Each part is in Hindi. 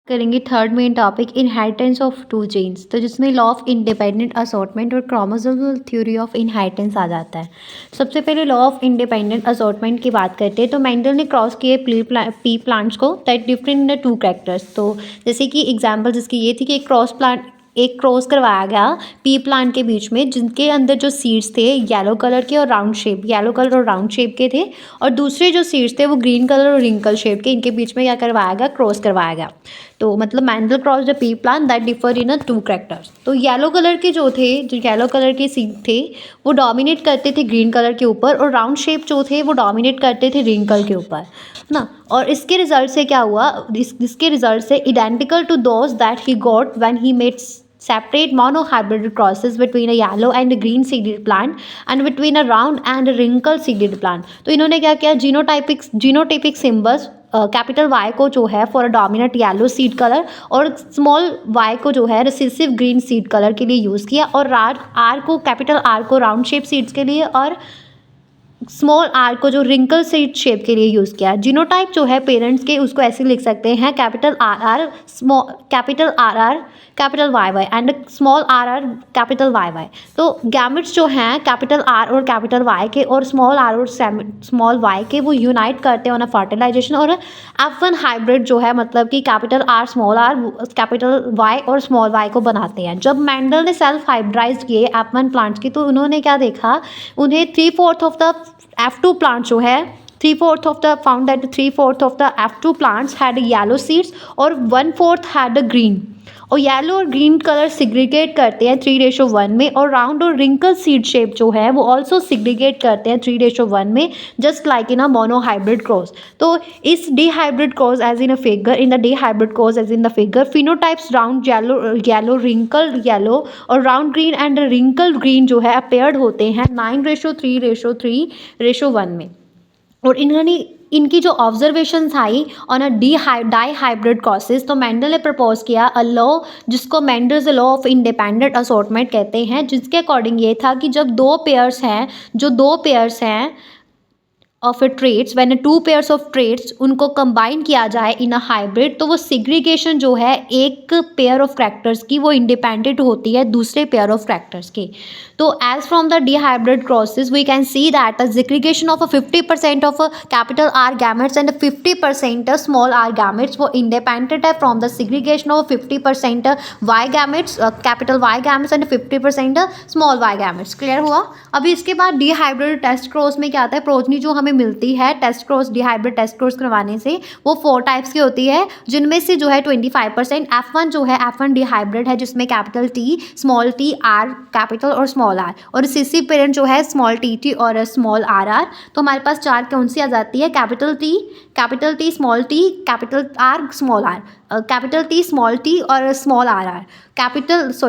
करेंगे third main topic inheritance of two genes. तो जिसमें लॉ ऑफ इंडिपेंडेंट असॉर्टमेंट और क्रोमोसोमल थ्योरी ऑफ इनहेरिटेंस आ जाता है। सबसे पहले लॉ ऑफ इंडिपेंडेंट असॉर्टमेंट की बात करते हैं तो मेंडल ने क्रॉस किए पी प्लांट्स को that different in two characters. तो जैसे कि एग्जांपल जिसकी ये थी कि एक क्रॉस करवाया गया पी प्लांट के बीच में जिनके अंदर जो सीड्स थे येलो कलर के और येलो कलर और राउंड शेप के थे, और दूसरे जो सीड्स थे वो ग्रीन कलर और रिंकल शेप के, इनके बीच में क्या करवाया गया, क्रॉस करवाया गया। तो मतलब Mendel cross the pea plant that differ in two characters. तो येलो कलर के जो येलो कलर के सीड थे वो डोमिनेट करते थे ग्रीन कलर के ऊपर, और राउंड शेप जो थे वो डोमिनेट करते थे रिंकल के ऊपर ना। और इसके रिजल्ट से क्या हुआ, इसके रिजल्ट से identical to those that he got when he made separate monohybrid crosses between a yellow and a green seeded plant and between a round and a wrinkle seeded plant। तो इन्होंने क्या किया, जीनोटाइपिक सिम्बल्स कैपिटल वाई को जो है for a dominant yellow seed colour और स्मॉल वाई को जो है रिसेसिव ग्रीन सीड कलर के लिए यूज़ किया, और आर को कैपिटल आर को राउंड शेप सीड्स के लिए और स्मॉल आर को जो रिंकल सीड शेप के लिए यूज़ किया। जीनोटाइप जो है पेरेंट्स के उसको ऐसे लिख सकते हैं capital R capital Y Y and small R capital Y Y. तो गैमेट्स जो हैं कैपिटल आर और कैपिटल वाई के और स्मॉल आर और स्मॉल वाई के वो यूनाइट करते हैं ऑन अ फर्टिलाइजेशन, और F1 हाइब्रिड जो है मतलब कि capital R small R capital Y और स्मॉल वाई को बनाते हैं। जब मेंडल ने सेल्फ हाइब्रिडाइज किए F1 प्लांट्स की तो उन्होंने क्या देखा, उन्हें 3/4 ऑफ द F2 प्लांट जो है 3/4 of the found that 3/4 of the F2 plants had yellow seeds और 1/4 हैड ग्रीन। और येलो और ग्रीन कलर सिग्रीगेट करते हैं 3:1 में, और राउंड और रिंकल सीड शेप जो है वो ऑल्सो सिग्रीगेट करते हैं 3:1 में, just like in a monohybrid cross. तो इस dihybrid cross as in a figure, in the dihybrid cross as in the figure, phenotypes round yellow wrinkle yellow और round green and wrinkle green जो है अपेयर्ड होते हैं 9:3:3:1 में। और इनकी जो ऑब्जर्वेशन आई on a dihybrid crosses, तो मेंडल ने प्रपोज किया अ लॉ जिसको Mendel's law of independent assortment कहते हैं, जिसके अकॉर्डिंग ये था कि जब दो पेयर्स हैं of a traits, when two pairs of traits उनको कंबाइन किया जाए इन अ हाइब्रिड, तो वो सिग्रीगेशन जो है एक पेयर ऑफ कैरेक्टर्स की वो इंडिपेंडेंट होती है दूसरे पेयर ऑफ कैरेक्टर्स की। तो as from the dihybrid crosses we can see that the segregation of 50% of capital R gametes and 50% small R gametes वो इंडिपेंडेंट है from the segregation of 50% Y gametes capital Y gametes and 50% small Y gametes. Clear हुआ। अभी इसके बाद डिहाइब्रिड टेस्ट क्रॉस में क्या आता है, प्रोजनी जो हमें मिलती है टेस्ट क्रॉस डिहाइब्रिड टेस्ट क्रॉस करवाने से वो 4 टाइप्स की होती है, जिनमें से जो है 25% F1 जो है F1 डिहाइब्रिड है जिसमें capital T small T R capital और स्मॉल आर, और रिसेसिव पेरेंट जो है स्मॉल टी और स्मॉल आर। तो हमारे पास 4 कौन सी आ जाती है, capital T small T capital R small R, capital T small T और स्मॉल आर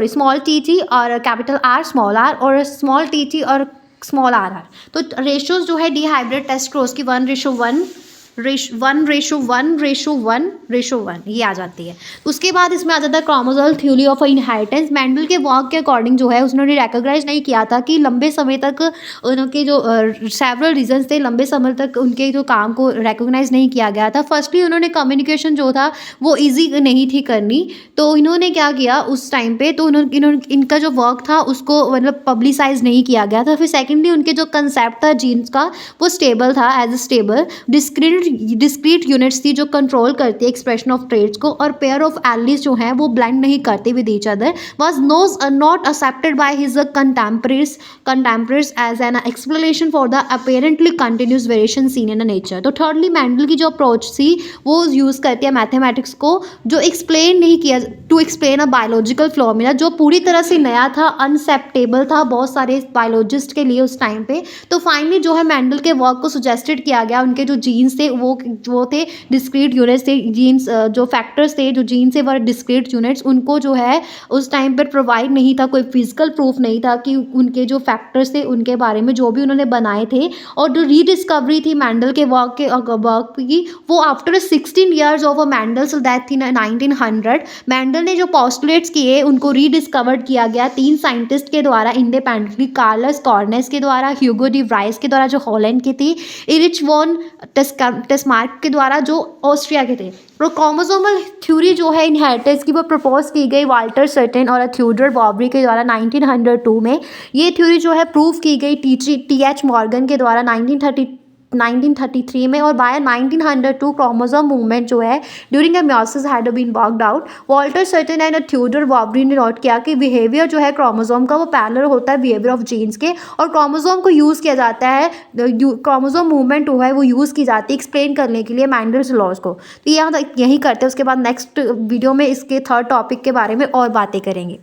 स्मॉल टी और कैपिटल आर स्मॉल आर और स्मॉल टी और स्मॉल आर। तो रेशोज जो है डिहाइब्रिड टेस्ट क्रॉस की 1:1:1:1:1 ये आ जाती है। उसके बाद इसमें आ जाता है chromosomal theory of inheritance. Mendel के वर्क के अकॉर्डिंग जो है उसने रिकॉग्नाइज नहीं किया था कि लंबे समय तक उनके जो सेवरल रीजंस थे, लंबे समय तक उनके जो काम को रिकॉग्नाइज नहीं किया गया था। फर्स्टली उन्होंने कम्युनिकेशन जो था वो ईजी नहीं थी करनी, तो इन्होंने क्या किया उस टाइम पे, तो इनका जो वर्क था उसको मतलब पब्लिसाइज नहीं किया गया था। फिर सेकेंडली उनके जो कंसेप्ट था जीन्स का वो स्टेबल था, as a stable discrete units थी जो कंट्रोल करती है एक्सप्रेशन ऑफ ट्रेड्स को, और पेयर ऑफ एलिस जो हैं वो ब्लेंड नहीं करते with each other, was not accepted by his contemporaries as an explanation for the apparently continuous variation seen in nature. तो थर्डली मेंडल की जो अप्रोच थी वो यूज़ करती है मैथमेटिक्स को जो एक्सप्लेन नहीं किया to explain a biological phenomena, जो पूरी तरह से नया था, अनसेप्टेबल था बहुत सारे बायोलॉजिस्ट के लिए उस टाइम पे। तो फाइनली जो है मेंडल के वर्क को सजेस्टेड किया गया, उनके जो जीन्स थे वो थे डिस्क्रीट यूनिट्स थे, जीन्स जो फैक्टर्स थे जो जीन से वर डिस्क्रीट यूनिट्स, उनको जो है उस टाइम पर प्रोवाइड नहीं था, कोई फिजिकल प्रूफ नहीं था कि उनके जो फैक्टर्स थे उनके बारे में जो भी उन्होंने बनाए थे। और जो रीडिस्कवरी थी मेंडल के वर्क की वो after 16 years of a Mendel's death थी 1900, मेंडल ने जो पॉस्टुलेट्स किए उनको रीडिस्कवर्ड किया गया 3 साइंटिस्ट के द्वारा इंडिपेंडेंटली, कार्लस कॉर्नेस के द्वारा, ह्यूगो डी व्राइस के द्वारा जो हॉलैंड की थी, इरिच वॉन टेस्मार्क के द्वारा, जो ऑस्ट्रिया के थे। और क्रोमोसोमल थ्योरी जो है इनहेरिटेंस की, वो प्रपोज की गई वाल्टर सर्टेन और थियोडर बॉबरी के द्वारा 1902 में। ये थ्योरी जो है प्रूव की गई टी एच मॉर्गन के द्वारा 1933 में। और बाय 1902 क्रोमोसोम मूवमेंट जो है during a meiosis had been worked out. Walter Sutton and Theodore Boveri ने नोट किया कि बिहेवियर जो है क्रोमोसोम का वो पैरेलल होता है बिहेवियर ऑफ जीन्स के, और क्रोमोसोम को यूज़ किया जाता है, क्रोमोसोम मूवमेंट जो है वो यूज़ की जाती है एक्सप्लेन करने के लिए मैंडल्स लॉज को। तो यहाँ तक यही करते हैं, उसके बाद नेक्स्ट वीडियो में इसके थर्ड टॉपिक के बारे में और बातें करेंगे।